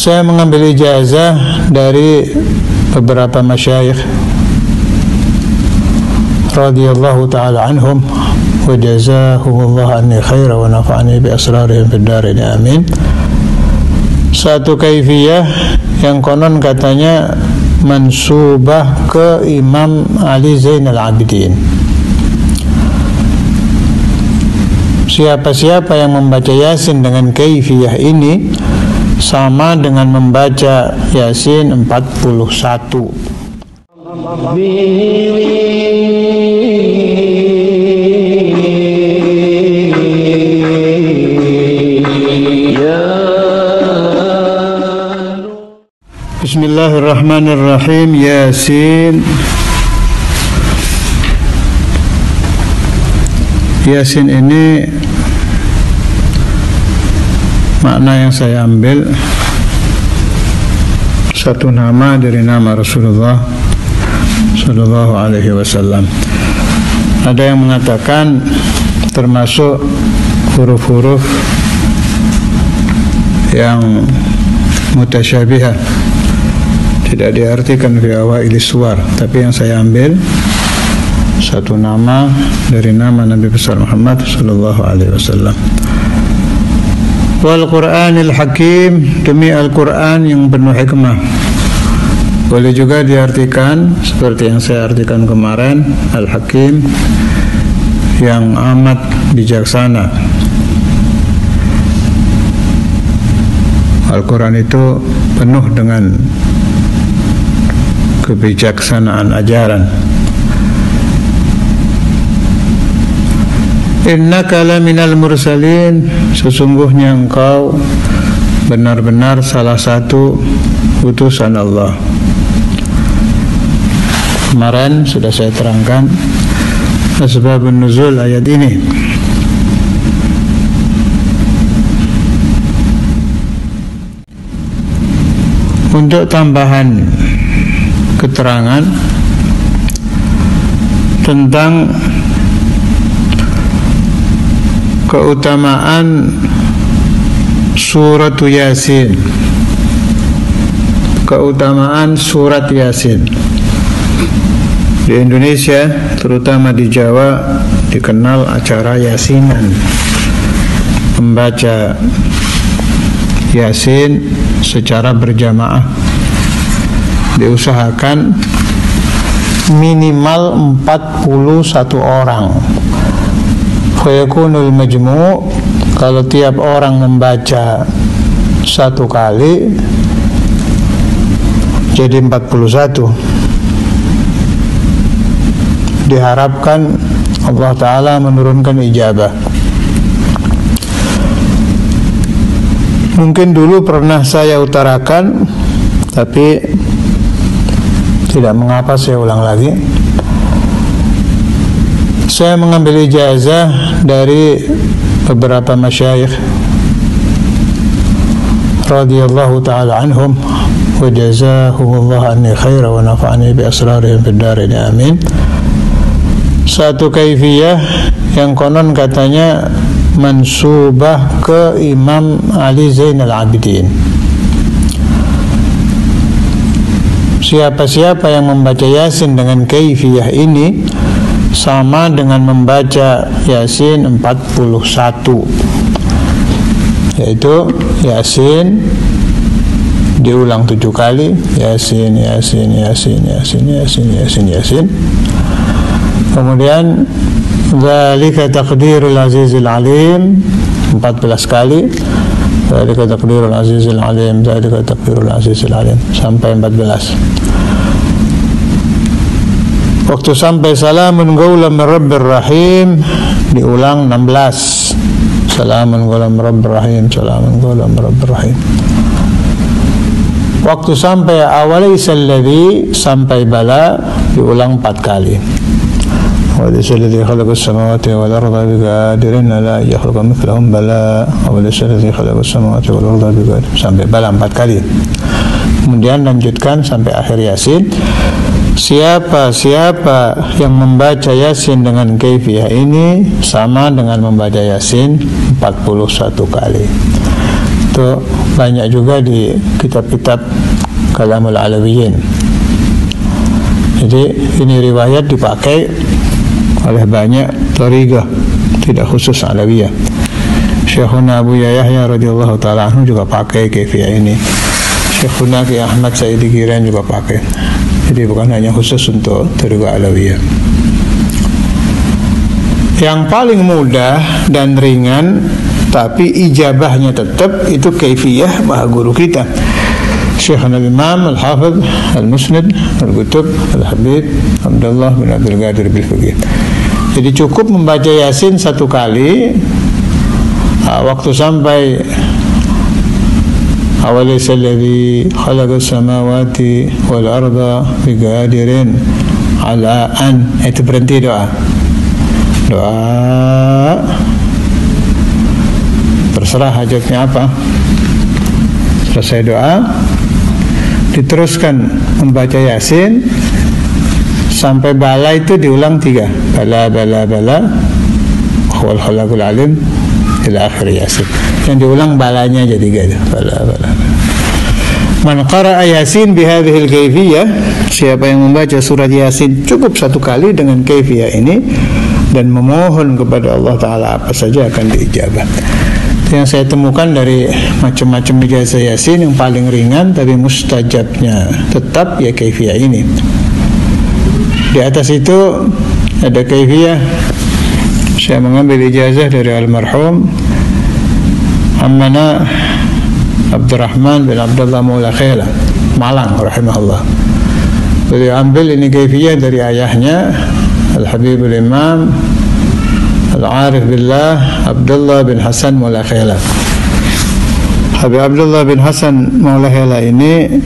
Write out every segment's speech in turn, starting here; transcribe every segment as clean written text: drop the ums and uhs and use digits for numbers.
Saya mengambil ijazah dari beberapa masyayikh radhiyallahu ta'ala anhum wa jazahumullah anni khaira wa nafa'ani bi asrarihim fid dharain amin. Satu kaifiyah yang konon katanya mansubah ke Imam Ali Zainal Abidin. Siapa-siapa yang membaca Yasin dengan kaifiyah ini sama dengan membaca Yasin 41. Bismillahirrahmanirrahim. Yasin. Yasin ini makna yang saya ambil satu nama dari nama Rasulullah Sallallahu Alaihi Wasallam. Ada yang mengatakan termasuk huruf-huruf yang mutasyabihah, tidak diartikan fi awailis suwar, tapi yang saya ambil satu nama dari nama Nabi besar Muhammad Sallallahu Alaihi Wasallam. Wal Qur'anil Hakim, demi Al-Quran yang penuh hikmah. Boleh juga diartikan seperti yang saya artikan kemarin, Al-Hakim yang amat bijaksana. Al-Quran itu penuh dengan kebijaksanaan ajaran. Innaka laminal mursalin, sesungguhnya engkau benar-benar salah satu utusan Allah. Kemarin sudah saya terangkan asbabun nuzul ayat ini. Untuk tambahan keterangan tentang keutamaan surat Yasin, keutamaan surat Yasin. Di Indonesia, terutama di Jawa, dikenal acara Yasinan, membaca Yasin secara berjamaah. Diusahakan minimal 41 orang. Fayakunul majmu', kalau tiap orang membaca satu kali jadi 41. Diharapkan Allah Ta'ala menurunkan ijabah. Mungkin dulu pernah saya utarakan, tapi tidak mengapa saya ulang lagi. Saya mengambil ijazah dari beberapa masyayikh radhiyallahu ta'ala anhum wa jazahumullah anni khaira wa nafa'ani bi asrarihim fid dharain amin. Satu kaifiyah yang konon katanya mansubah ke Imam Ali Zainal Abidin. Siapa-siapa yang membaca Yasin dengan kaifiyah ini sama dengan membaca Yasin 41, yaitu Yasin diulang 7 kali, Yasin, Yasin, Yasin, Yasin, Yasin, Yasin, Yasin. Kemudian Dzalika taqdirul azizil alim 14 kali, Dzalika taqdirul azizil alim, Dzalika taqdirul azizil alim, sampai 14. Waktu sampai salamun qaulan min rabbir rahim diulang 16. Salamun qaulan min rabbir rahim, salamun qaulan min rabbir rahim. Waktu sampai awalaisal ladzi, sampai bala diulang 4 kali. Walaisal ladzi khalaqas samawati wal arda biqadirin ala yakhluqa mithlahum bala. Walaisal ladzi khalaqas samawati wal arda biqadirin, sampai bala 4 kali. Kemudian lanjutkan sampai akhir Yasin. Siapa yang membaca Yasin dengan kaifiyah ini sama dengan membaca Yasin 41 kali. Itu banyak juga di kitab-kitab Kalamul Alawiyin. Jadi ini riwayat dipakai oleh banyak thariqah, tidak khusus Alawiyah. Syekhuna Abu Yahya radhiyallahu ta'ala anhu juga pakai kaifiyah ini. Syekhuna Ki Ahmad Saidi Giran juga pakai. Jadi bukan hanya khusus untuk thariqah Alawiyah. Yang paling mudah dan ringan tapi ijabahnya tetap itu kaifiyah maha guru kita Syekhana Imam Al-Hafidh Al-Musnid Al-Qutub Al-Habib Abdullah bin Abdul Qadir Bil-Faqih. Jadi cukup membaca Yasin satu kali waktu sampai awalaysa alladhi khalaqas samawati wal arda biqadirin ala an, itu berhenti doa terserah hajatnya apa. Selesai doa diteruskan membaca Yasin sampai bala itu diulang 3, bala wal khalaqul alim ila akhir Yasin. Yang diulang balanya aja 3 itu, bala. Man qara'a Yasin bihadhil kaifiyah, siapa yang membaca surat Yasin cukup satu kali dengan kaifiyah ini dan memohon kepada Allah Ta'ala apa saja akan diijabah. Yang saya temukan dari macam-macam ijazah Yasin, yang paling ringan tapi mustajabnya tetap ya kaifiyah ini. Di atas itu ada kaifiyah. Saya mengambil ijazah dari almarhum Ammana Abdurrahman bin Abdullah Maula Khayla Malang rahimahullah. Beliau ambil ini kaifiyah dari ayahnya Al-Habibul Imam Al-Arif Billah Abdullah bin Hasan Maula Khayla. Habib Abdullah bin Hasan Maula Khayla ini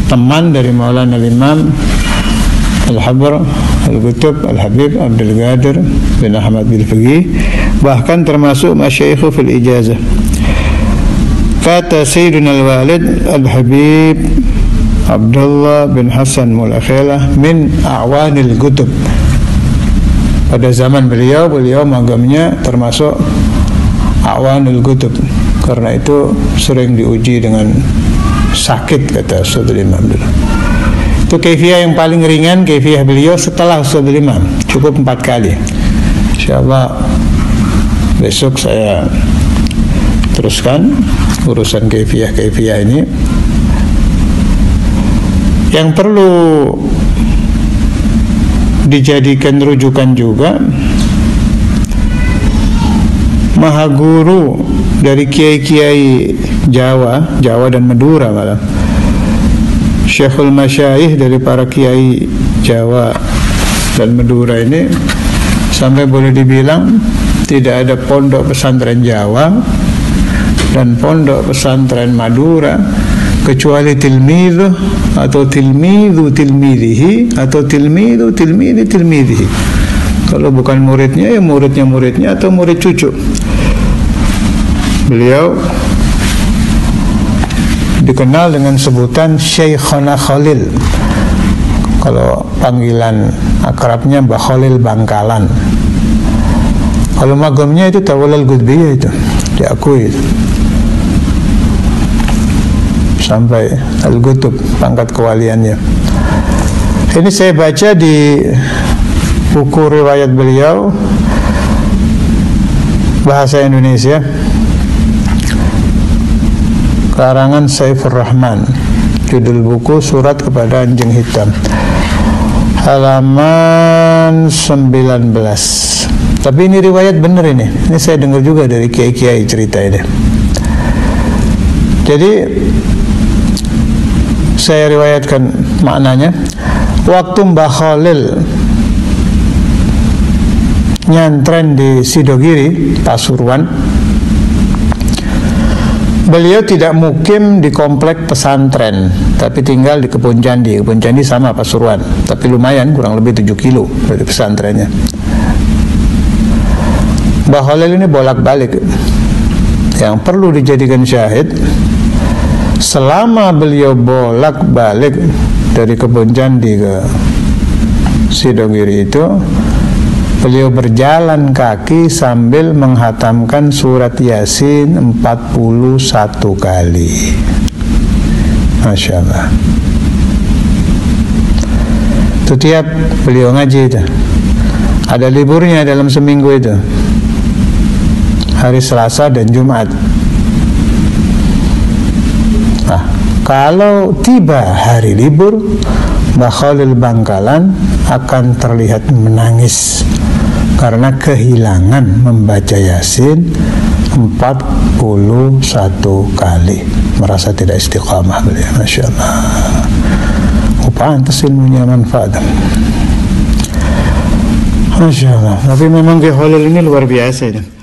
teman dari Maulana Al-Imam Al-Habr Al-Qutub Al-Habib Abdul Qadir bin Ahmad Bil-Faqih, bahkan termasuk masyayikh fil ijazah. Kata Sayyidina Al-Walid Al-Habib Abdullah bin Hasan Maula Khayla min a'wanil kutub. Pada zaman beliau magamnya termasuk a'wanul kutub. Karena itu sering diuji dengan sakit, kata Ustadzul Imam dulu. Itu kaifiyah yang paling ringan, kaifiyah beliau setelah Ustadzul Imam, cukup 4 kali. Insyaallah besok saya teruskan urusan kaifiyah ini. Yang perlu dijadikan rujukan juga, maha guru dari kiai-kiai Jawa dan Madura, malah Syekhul Masyayikh dari para kiai Jawa dan Madura ini, sampai boleh dibilang tidak ada pondok pesantren Jawa dan pondok pesantren Madura kecuali tilmidhu atau tilmidhu tilmidhihi atau tilmidhu tilmidhi tilmidhihi. Kalau bukan muridnya ya muridnya atau murid cucu. Beliau dikenal dengan sebutan Syekhona Khalil. Kalau panggilan akrabnya Mbah Khalil Bangkalan. Kalau magamnya itu Tawalal Qutbiyah, itu diakui itu. Sampai Al-Qutub pangkat kewaliannya. Ini saya baca di buku riwayat beliau bahasa Indonesia, karangan Saifur Rahman, judul buku Surat Kepada Anjing Hitam, halaman 19. Tapi ini riwayat benar ini saya dengar juga dari kiai-kiai cerita ini. Jadi saya riwayatkan maknanya. Waktu Mbah Khalil nyantren di Sidogiri, Pasuruan, beliau tidak mukim di komplek pesantren, tapi tinggal di Kebun Candi. Kebun Candi sama Pasuruan, tapi lumayan, kurang lebih 7 kilo dari pesantrennya. Mbah Khalil ini bolak-balik. Yang perlu dijadikan syahid, selama beliau bolak-balik dari Kebun Candi ke Sidogiri itu, Beliau berjalan kaki sambil menghatamkan surat Yasin 41 kali. Masya Allah. Itu tiap beliau ngaji itu. Ada liburnya dalam seminggu itu, hari Selasa dan Jumat. Nah, kalau tiba hari libur, Mbah Khalil Bangkalan akan terlihat menangis karena kehilangan membaca Yasin 41 kali. Merasa tidak istiqamah beliau. Masya Allah. Pantas ilmunya manfaat. Masya Allah. Tapi memang Ki Khalil ini luar biasa ini.